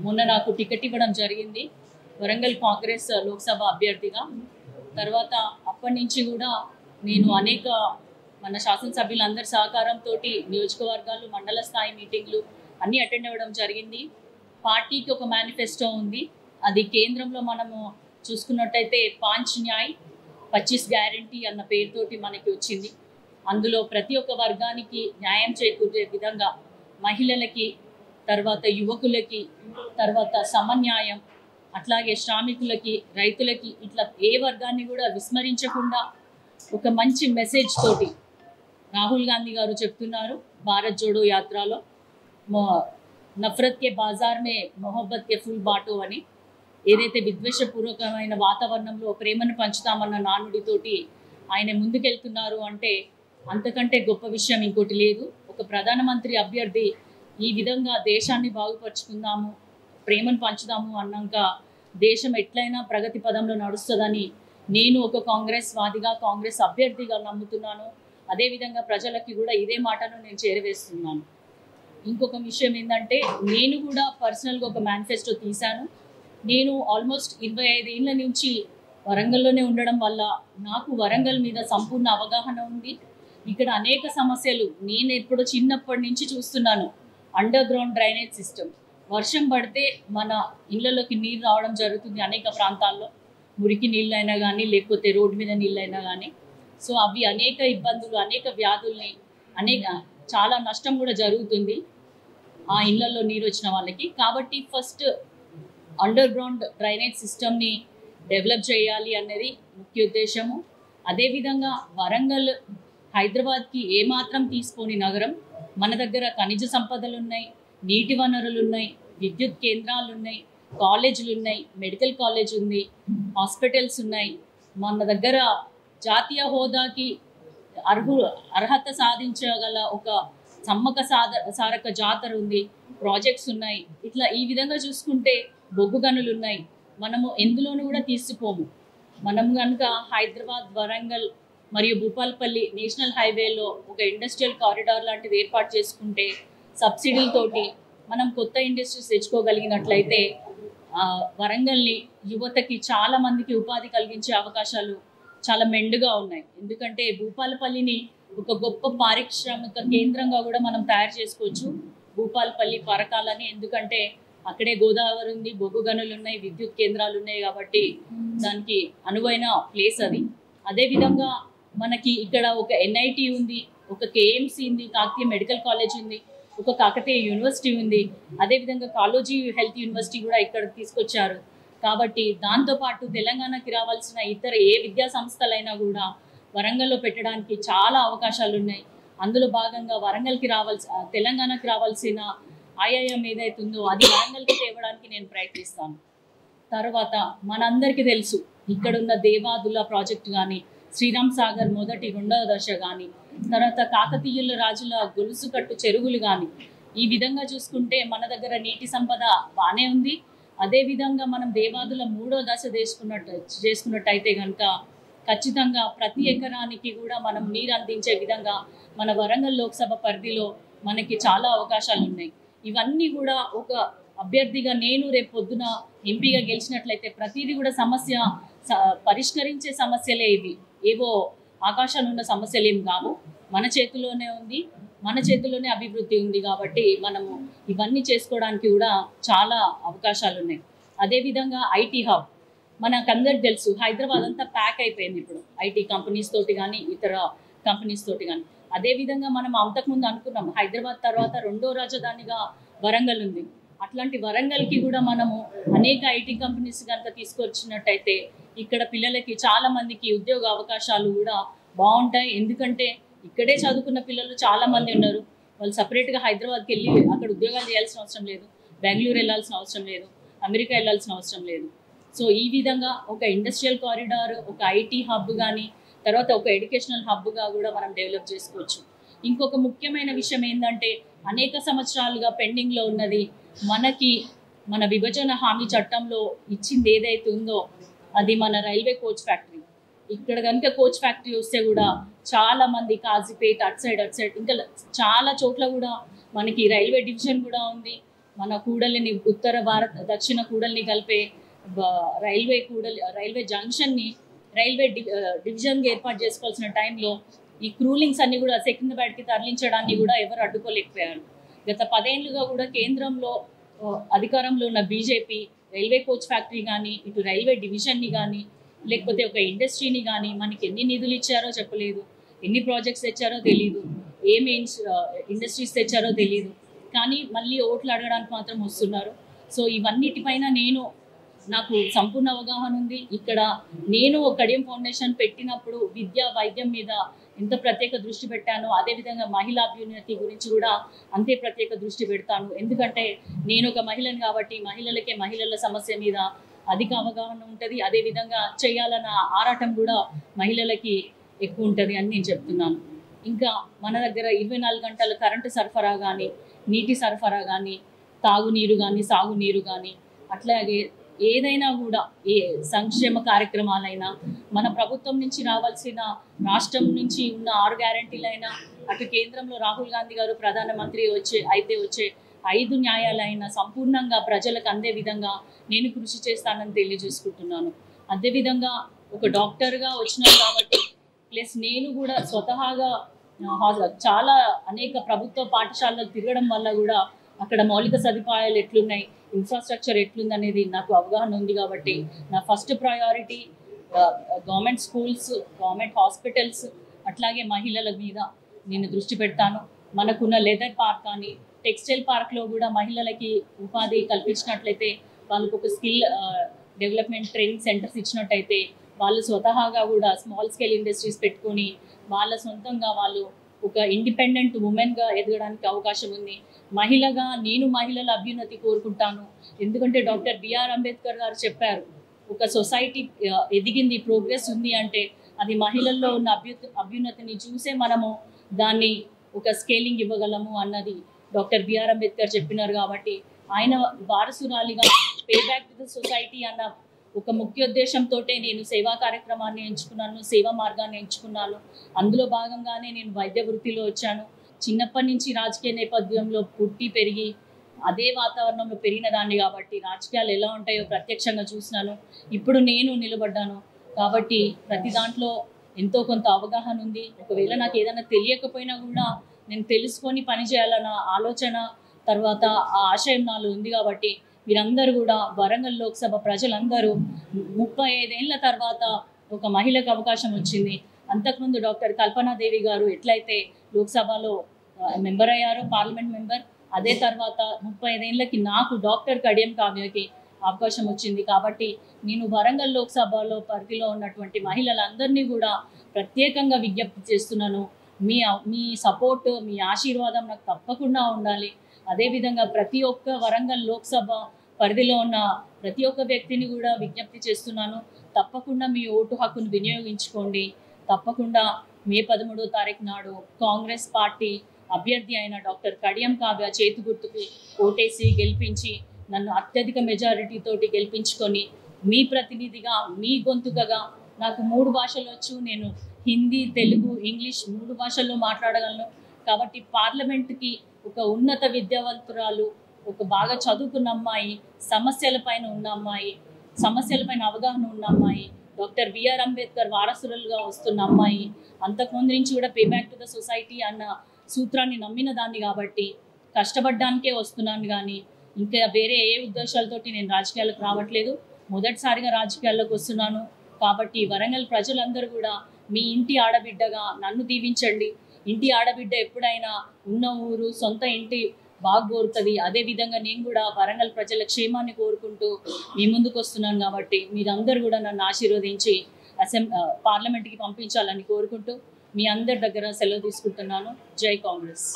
మొన్న నాకు టికెట్ ఇవ్వడం జరిగింది వరంగల్ కాంగ్రెస్ లోక్సభ అభ్యర్థిగా. తర్వాత అప్పటి నుంచి కూడా నేను అనేక మన శాసనసభ్యులందరి సహకారంతో నియోజకవర్గాలు, మండల స్థాయి మీటింగ్లు అన్నీ అటెండ్ అవ్వడం జరిగింది. పార్టీకి ఒక మేనిఫెస్టో ఉంది. అది కేంద్రంలో మనము చూసుకున్నట్టయితే 5 న్యాయ్ 25 గ్యారంటీ అన్న పేరుతోటి మనకి వచ్చింది. అందులో ప్రతి ఒక్క వర్గానికి న్యాయం చేకూరే విధంగా మహిళలకి, తర్వాత యువకులకి, తర్వాత సమన్యాయం, అట్లాగే శ్రామికులకి, రైతులకి, ఇట్లా ఏ వర్గాన్ని కూడా విస్మరించకుండా ఒక మంచి మెసేజ్ తోటి రాహుల్ గాంధీ గారు చెప్తున్నారు భారత్ జోడో యాత్రలో, నఫరత్ కే బాజార్ మే మొహబ్బత్ కే ఫుల్ బాటో అని. ఏదైతే విద్వేషపూర్వకమైన వాతావరణంలో ప్రేమను పంచుతామన్న నానుడితోటి ఆయన ముందుకెళ్తున్నారు అంటే అంతకంటే గొప్ప విషయం ఇంకోటి లేదు. ఒక ప్రధానమంత్రి అభ్యర్థి ఈ విధంగా దేశాన్ని బాగుపరుచుకుందాము, ప్రేమను పంచుదాము అన్నాక దేశం ఎట్లయినా ప్రగతి పదంలో నడుస్తుందని నేను ఒక కాంగ్రెస్ వాదిగా, కాంగ్రెస్ అభ్యర్థిగా నమ్ముతున్నాను. అదేవిధంగా ప్రజలకి కూడా ఇదే మాటను నేను చేరవేస్తున్నాను. ఇంకొక విషయం ఏంటంటే, నేను కూడా పర్సనల్గా ఒక మేనిఫెస్టో తీశాను. నేను ఆల్మోస్ట్ 25 ఏళ్ళ నుంచి వరంగల్లోనే ఉండడం వల్ల నాకు వరంగల్ మీద సంపూర్ణ అవగాహన ఉంది. ఇక్కడ అనేక సమస్యలు నేను ఎప్పుడు చిన్నప్పటి నుంచి చూస్తున్నాను. అండర్ గ్రౌండ్ డ్రైనేజ్ సిస్టమ్, వర్షం పడితే మన ఇళ్లలోకి నీరు రావడం జరుగుతుంది అనేక ప్రాంతాల్లో, మురికి నీళ్ళైనా కానీ లేకపోతే రోడ్డు మీద నీళ్ళైనా కానీ. సో అవి అనేక ఇబ్బందులు, అనేక వ్యాధుల్ని, చాలా నష్టం కూడా జరుగుతుంది ఆ ఇళ్లలో నీరు వచ్చిన వాళ్ళకి. కాబట్టి ఫస్ట్ అండర్ గ్రౌండ్ డ్రైనేజ్ సిస్టమ్ని డెవలప్ చేయాలి అనేది ముఖ్య ఉద్దేశము. అదేవిధంగా వరంగల్ హైదరాబాద్కి ఏమాత్రం తీసుకోని నగరం. మన దగ్గర ఖనిజ సంపదలు ఉన్నాయి, నీటి వనరులు ఉన్నాయి, విద్యుత్ కేంద్రాలు ఉన్నాయి, కాలేజీలు ఉన్నాయి, మెడికల్ కాలేజ్ ఉంది, హాస్పిటల్స్ ఉన్నాయి. మన దగ్గర జాతీయ హోదాకి అర్హత సాధించగల ఒక సమ్మక సారక జాతర ఉంది, ప్రాజెక్ట్స్ ఉన్నాయి. ఇట్లా ఈ విధంగా చూసుకుంటే బొగ్గు గనులు ఉన్నాయి. మనము ఎందులోనూ కూడా తీసిపోము. మనం కనుక హైదరాబాద్, వరంగల్ మరియు భూపాలపల్లి నేషనల్ హైవేలో ఒక ఇండస్ట్రియల్ కారిడార్ లాంటిది ఏర్పాటు చేసుకుంటే సబ్సిడీలతోటి మనం కొత్త ఇండస్ట్రీస్ తెచ్చుకోగలిగినట్లయితే వరంగల్ని యువతకి చాలా మందికి ఉపాధి కలిగించే అవకాశాలు చాలా మెండుగా ఉన్నాయి. ఎందుకంటే భూపాలపల్లిని ఒక గొప్ప పారిశ్రామిక కేంద్రంగా కూడా మనం తయారు చేసుకోవచ్చు, భూపాలపల్లి పరకాలని. ఎందుకంటే అక్కడే గోదావరి ఉంది, బొగ్గు గనులు ఉన్నాయి, విద్యుత్ కేంద్రాలు ఉన్నాయి. కాబట్టి దానికి అనువైన ప్లేస్ అది. అదేవిధంగా మనకి ఇక్కడ ఒక NIT ఉంది, ఒక KMC ఉంది, కాకతీయ మెడికల్ కాలేజ్ ఉంది, ఒక కాకతీయ యూనివర్సిటీ ఉంది. అదేవిధంగా కాలోజీ హెల్త్ యూనివర్సిటీ కూడా ఇక్కడ తీసుకొచ్చారు. కాబట్టి దాంతోపాటు తెలంగాణకి రావాల్సిన ఇతర ఏ విద్యా సంస్థలైనా కూడా వరంగల్లో పెట్టడానికి చాలా అవకాశాలు ఉన్నాయి. అందులో భాగంగా తెలంగాణకి రావాల్సిన IIM ఏదైతే ఉందో అది వరంగల్కి తేవడానికి నేను ప్రయత్నిస్తాను. తర్వాత మనందరికీ తెలుసు ఇక్కడున్న దేవాదుల ప్రాజెక్టు కానీ, శ్రీరామ్ సాగర్ మొదటి 2వ దశ కానీ, తర్వాత కాకతీయుల రాజుల గొలుసుకట్టు చెరువులు కానీ, ఈ విధంగా చూసుకుంటే మన దగ్గర నీటి సంపద బాగానే ఉంది. అదేవిధంగా మనం దేవాదుల 3వ దశ చేసుకున్నట్టయితే కనుక ఖచ్చితంగా ప్రతి ఎకరానికి కూడా మనం నీరు అందించే విధంగా మన వరంగల్ లోక్సభ పరిధిలో మనకి చాలా అవకాశాలు ఉన్నాయి. ఇవన్నీ కూడా ఒక అభ్యర్థిగా నేను రేపు పొద్దున ఎంపీగా గెలిచినట్లయితే ప్రతిదీ కూడా పరిష్కరించే సమస్యలే ఇవి. ఏవో ఆకాశాలు ఉన్న సమస్యలు ఏం కావు. మన చేతిలోనే ఉంది, మన చేతిలోనే అభివృద్ధి ఉంది. కాబట్టి మనము ఇవన్నీ చేసుకోవడానికి కూడా చాలా అవకాశాలు ఉన్నాయి. అదేవిధంగా IT హబ్ మనకందరికి తెలుసు, హైదరాబాద్ అంతా ప్యాక్ అయిపోయింది ఇప్పుడు IT కంపెనీస్ తోటి కానీ ఇతర కంపెనీస్ తోటి కానీ. అదేవిధంగా మనం అంతకుముందు అనుకున్నాం హైదరాబాద్ తర్వాత 2వ రాజధానిగా వరంగల్ ఉంది. అట్లాంటి వరంగల్కి కూడా మనము అనేక IT కంపెనీస్ కనుక తీసుకొచ్చినట్టయితే ఇక్కడ పిల్లలకి చాలా మందికి ఉద్యోగ అవకాశాలు కూడా బాగుంటాయి. ఎందుకంటే ఇక్కడే చదువుకున్న పిల్లలు చాలా మంది ఉన్నారు. వాళ్ళు సపరేట్గా హైదరాబాద్కి వెళ్ళి అక్కడ ఉద్యోగాలు చేయాల్సిన అవసరం లేదు, బెంగళూరు వెళ్ళాల్సిన అవసరం లేదు, అమెరికా వెళ్ళాల్సిన అవసరం లేదు. సో ఈ విధంగా ఒక ఇండస్ట్రియల్ కారిడార్, ఒక IT హబ్ కానీ, తర్వాత ఒక ఎడ్యుకేషనల్ హబ్గా కూడా మనం డెవలప్ చేసుకోవచ్చు. ఇంకొక ముఖ్యమైన విషయం ఏంటంటే, అనేక సంవత్సరాలుగా పెండింగ్లో ఉన్నది మన విభజన హామీ చట్టంలో ఇచ్చింది ఏదైతే ఉందో అది మన రైల్వే కోచ్ ఫ్యాక్టరీ. ఇక్కడ కనుక కోచ్ ఫ్యాక్టరీ వస్తే కూడా చాలా మంది కాజీపేట అటు సైడ్ ఇంకా చాలా చోట్ల కూడా మనకి రైల్వే డివిజన్ కూడా ఉంది. మన కూడలిని ఉత్తర భారత్ దక్షిణ కూడలిని కలిపే రైల్వే జంక్షన్ని డివిజన్గా ఏర్పాటు చేసుకోవాల్సిన టైంలో ఈ క్రూలింగ్స్ అన్ని కూడా సికింద్రాబాద్కి తరలించడాన్ని కూడా ఎవరు అడ్డుకోలేకపోయారు. గత 10 ఏళ్ళుగా కూడా కేంద్రంలో అధికారంలో ఉన్న బీజేపీ రైల్వే కోచ్ ఫ్యాక్టరీ కానీ, ఇటు రైల్వే డివిజన్ని కానీ, లేకపోతే ఒక ఇండస్ట్రీని కానీ మనకి ఎన్ని నిధులు ఇచ్చారో చెప్పలేదు, ఎన్ని ప్రాజెక్ట్స్ తెచ్చారో తెలియదు, ఏమి ఇండస్ట్రీస్ తెచ్చారో తెలియదు. కానీ మళ్ళీ ఓట్లు అడగడానికి మాత్రం వస్తున్నారు. సో ఇవన్నిటిపైన నాకు సంపూర్ణ అవగాహన ఉంది. ఇక్కడ నేను కడియం ఫౌండేషన్ పెట్టినప్పుడు విద్య వైద్యం మీద ఎంత ప్రత్యేక దృష్టి పెట్టానో అదేవిధంగా మహిళా అభ్యున్నతి గురించి కూడా అంతే ప్రత్యేక దృష్టి పెడతాను. ఎందుకంటే నేను ఒక మహిళను కాబట్టి మహిళల సమస్య మీద అధిక అవగాహన ఉంటుంది. అదేవిధంగా చేయాలన్న ఆరాటం కూడా మహిళలకి ఎక్కువ ఉంటుంది అని నేను చెప్తున్నాను. ఇంకా మన దగ్గర 24 గంటల కరెంటు సరఫరా కానీ, నీటి సరఫరా కానీ, తాగునీరు కానీ, సాగునీరు కానీ, అట్లాగే ఏదైనా కూడా ఏ సంక్షేమ కార్యక్రమాలైనా మన ప్రభుత్వం నుంచి రావాల్సిన, రాష్ట్రం నుంచి ఉన్న 6 గ్యారంటీలైనా, అటు కేంద్రంలో రాహుల్ గాంధీ గారు ప్రధానమంత్రి వచ్చే 5 న్యాయాలైనా సంపూర్ణంగా ప్రజలకు అందే విధంగా నేను కృషి చేస్తానని తెలియజేసుకుంటున్నాను. అదేవిధంగా ఒక డాక్టర్గా వచ్చినాను కాబట్టి ప్లస్ నేను కూడా స్వతహాగా చాలా అనేక ప్రభుత్వ పాఠశాలలు తిరగడం వల్ల కూడా అక్కడ మౌలిక సదుపాయాలు ఎట్లున్నాయి, ఇన్ఫ్రాస్ట్రక్చర్ ఎట్లుంది అనేది నాకు అవగాహన ఉంది. కాబట్టి నా first priority government schools, government hospitals, అట్లాగే మహిళల మీద నేను దృష్టి పెడతాను. మనకున్న లెదర్ పార్క్ కానీ, టెక్స్టైల్ పార్క్లో కూడా మహిళలకి ఉపాధి కల్పించినట్లయితే, వాళ్ళకు ఒక స్కిల్ డెవలప్మెంట్ ట్రైనింగ్ సెంటర్స్ ఇచ్చినట్టయితే వాళ్ళు స్వతహాగా కూడా స్మాల్ స్కేల్ ఇండస్ట్రీస్ పెట్టుకొని వాళ్ళ సొంతంగా వాళ్ళు ఒక ఇండిపెండెంట్ ఉమెన్గా ఎదగడానికి అవకాశం ఉంది. మహిళగా నేను మహిళల అభ్యున్నతి కోరుకుంటాను. ఎందుకంటే డాక్టర్ బిఆర్ అంబేద్కర్ గారు చెప్పారు, ఒక సొసైటీ ఎదిగింది, ప్రోగ్రెస్ ఉంది అంటే అది మహిళల్లో ఉన్న అభ్యున్నతిని చూసే మనము దాన్ని ఒక స్కేలింగ్ ఇవ్వగలము అన్నది డాక్టర్ బిఆర్ అంబేద్కర్ చెప్పినారు. కాబట్టి ఆయన వారసురాలిగా pay back to the society అన్న ఒక ముఖ్యోద్దేశంతో నేను సేవా కార్యక్రమాన్ని ఎంచుకున్నాను, సేవా మార్గాన్ని ఎంచుకున్నాను. అందులో భాగంగానే నేను వైద్య వృత్తిలో వచ్చాను. చిన్నప్పటి నుంచి రాజకీయ నేపథ్యంలో పుట్టి పెరిగి అదే వాతావరణంలో పెరిగిన దాన్ని కాబట్టి రాజకీయాలు ఎలా ఉంటాయో ప్రత్యక్షంగా చూసినాను. ఇప్పుడు నేను నిలబడ్డాను కాబట్టి ప్రతి దాంట్లో ఎంతో కొంత అవగాహన ఉంది. ఒకవేళ నాకు ఏదైనా తెలియకపోయినా కూడా నేను తెలుసుకొని పనిచేయాలన్న ఆలోచన, తర్వాత ఆ ఆశయం నాలో ఉంది. కాబట్టి మీరందరూ కూడా వరంగల్ లోక్సభ ప్రజలందరూ 35 ఏళ్ల తర్వాత ఒక మహిళకు అవకాశం వచ్చింది. అంతకుముందు డాక్టర్ కల్పనాదేవి గారు ఎట్లయితే లోక్సభలో మెంబర్ అయ్యారో, పార్లమెంట్ మెంబర్, అదే తర్వాత 35 ఏళ్ళకి నాకు డాక్టర్ కడియం కావ్యకి అవకాశం వచ్చింది. కాబట్టి నేను వరంగల్ లోక్సభలో పరిధిలో ఉన్నటువంటి మహిళలందరినీ కూడా ప్రత్యేకంగా విజ్ఞప్తి చేస్తున్నాను. మీ సపోర్ట్, మీ ఆశీర్వాదం నాకు తప్పకుండా ఉండాలి. అదేవిధంగా ప్రతి ఒక్క వరంగల్ లోక్సభ పరిధిలో ఉన్న ప్రతి ఒక్క వ్యక్తిని కూడా విజ్ఞప్తి చేస్తున్నాను, తప్పకుండా మీ ఓటు హక్కును వినియోగించుకోండి. తప్పకుండా మే 13వ తారీఖు నాడు కాంగ్రెస్ పార్టీ అభ్యర్థి అయిన డాక్టర్ కడియం కావ్య చేతి గుర్తుకు ఓటేసి గెలిపించి నన్ను అత్యధిక మెజారిటీతోటి గెలిపించుకొని మీ ప్రతినిధిగా, మీ గొంతుకగా, నాకు 3 భాషలు వచ్చు. నేను హిందీ, తెలుగు, ఇంగ్లీష్ 3 భాషల్లో మాట్లాడగలను. కాబట్టి పార్లమెంట్కి ఒక ఉన్నత విద్యావంతురాలు, ఒక బాగా చదువుకున్న అమ్మాయి, సమస్యలపైన ఉన్న అమ్మాయి, సమస్యలపైన అవగాహన ఉన్న అమ్మాయి, డాక్టర్ బిఆర్ అంబేద్కర్ వారసులుగా వస్తున్న అమ్మాయి, అంతకుముందు నుంచి కూడా pay back to the society అన్న సూత్రాన్ని నమ్మిన దాన్ని. కాబట్టి కష్టపడ్డానికే వస్తున్నాను కానీ ఇంకా వేరే ఏ ఉద్దేశాలతోటి నేను రాజకీయాలకు రావట్లేదు. మొదటిసారిగా రాజకీయాల్లోకి వస్తున్నాను. కాబట్టి వరంగల్ ప్రజలందరూ కూడా మీ ఇంటి ఆడబిడ్డగా నన్ను దీవించండి. ఇంటి ఆడబిడ్డ ఎప్పుడైనా ఉన్న ఊరు, సొంత ఇంటి బాగా కోరుతుంది. అదేవిధంగా నేను కూడా వరంగల్ ప్రజల క్షేమాన్ని కోరుకుంటూ మీ ముందుకు వస్తున్నాను. కాబట్టి మీరందరూ కూడా నన్ను ఆశీర్వదించి పార్లమెంట్కి పంపించాలని కోరుకుంటూ మీ అందరి దగ్గర సెలవు తీసుకుంటున్నాను. జై కాంగ్రెస్.